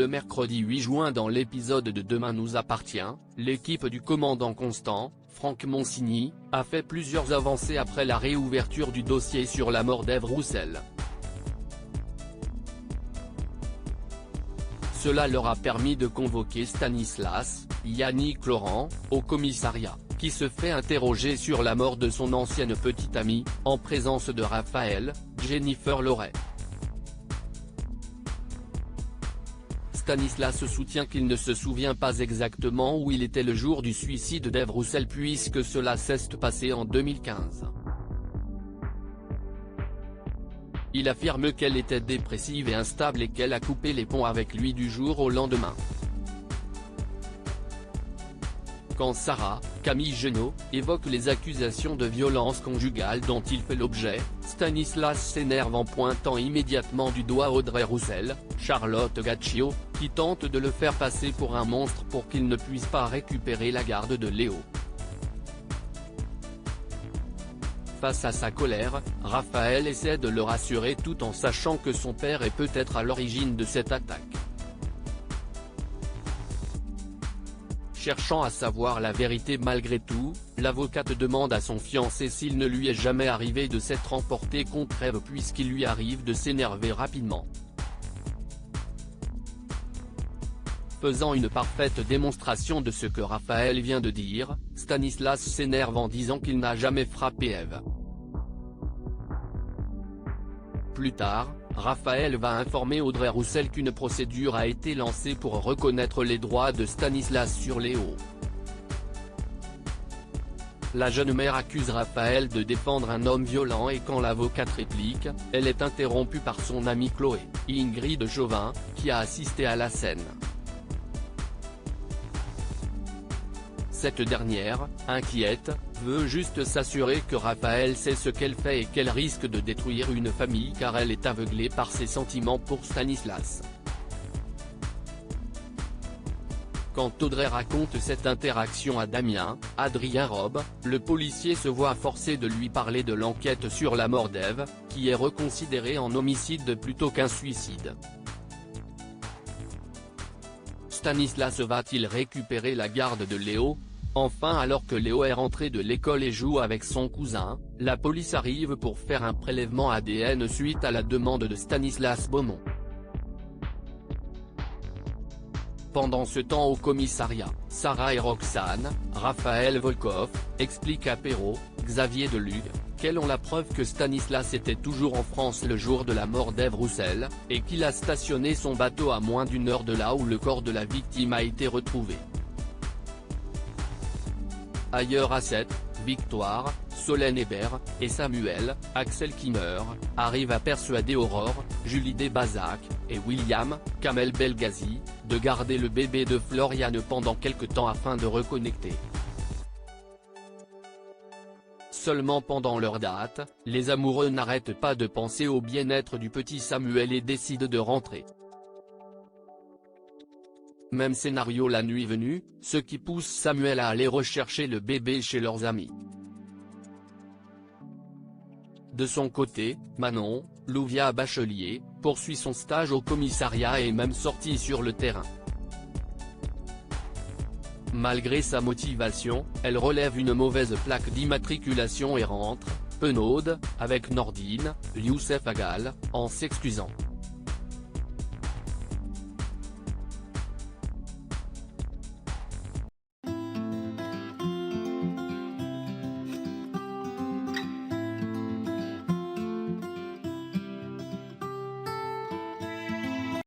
Le mercredi 8 juin dans l'épisode de Demain nous appartient, l'équipe du commandant Constant, Franck Monsigny, a fait plusieurs avancées après la réouverture du dossier sur la mort d'Ève Roussel. Cela leur a permis de convoquer Stanislas, Yannick Laurent, au commissariat, qui se fait interroger sur la mort de son ancienne petite amie, en présence de Raphaël, Jennifer Loret. Stanislas soutient qu'il ne se souvient pas exactement où il était le jour du suicide d'Ève Roussel puisque cela s'est passé en 2015. Il affirme qu'elle était dépressive et instable et qu'elle a coupé les ponts avec lui du jour au lendemain. Quand Sarah, Camille Genot, évoque les accusations de violence conjugale dont il fait l'objet, Stanislas s'énerve en pointant immédiatement du doigt Audrey Roussel, Charlotte Gaccio, qui tente de le faire passer pour un monstre pour qu'il ne puisse pas récupérer la garde de Léo. Face à sa colère, Raphaël essaie de le rassurer tout en sachant que son père est peut-être à l'origine de cette attaque. Cherchant à savoir la vérité malgré tout, l'avocate demande à son fiancé s'il ne lui est jamais arrivé de s'être emporté contre Ève puisqu'il lui arrive de s'énerver rapidement. Faisant une parfaite démonstration de ce que Raphaël vient de dire, Stanislas s'énerve en disant qu'il n'a jamais frappé Ève. Plus tard, Raphaël va informer Audrey Roussel qu'une procédure a été lancée pour reconnaître les droits de Stanislas sur Léo. La jeune mère accuse Raphaël de défendre un homme violent et quand l'avocate réplique, elle est interrompue par son amie Chloé, Ingrid Chauvin, qui a assisté à la scène. Cette dernière, inquiète, veut juste s'assurer que Raphaël sait ce qu'elle fait et qu'elle risque de détruire une famille car elle est aveuglée par ses sentiments pour Stanislas. Quand Audrey raconte cette interaction à Damien, Adrien Robe, le policier se voit forcé de lui parler de l'enquête sur la mort d'Ève, qui est reconsidérée en homicide plutôt qu'un suicide. Stanislas va-t-il récupérer la garde de Léo ? Enfin, alors que Léo est rentré de l'école et joue avec son cousin, la police arrive pour faire un prélèvement ADN suite à la demande de Stanislas Beaumont. Pendant ce temps au commissariat, Sarah et Roxane, Raphaël Volkov, expliquent à Perrault, Xavier Delugue, qu'elles ont la preuve que Stanislas était toujours en France le jour de la mort d'Ève Roussel, et qu'il a stationné son bateau à moins d'une heure de là où le corps de la victime a été retrouvé. Ailleurs à 7, Victoire, Solène Hébert, et Samuel, Axel Kimmer, arrivent à persuader Aurore, Julie Desbazac, et William, Kamel Belghazi, de garder le bébé de Floriane pendant quelque temps afin de reconnecter. Seulement pendant leur date, les amoureux n'arrêtent pas de penser au bien-être du petit Samuel et décident de rentrer. Même scénario la nuit venue, ce qui pousse Samuel à aller rechercher le bébé chez leurs amis. De son côté, Manon, Louvia Bachelier, poursuit son stage au commissariat et est même sortie sur le terrain. Malgré sa motivation, elle relève une mauvaise plaque d'immatriculation et rentre, penaude, avec Nordine, Youssef Agal, en s'excusant.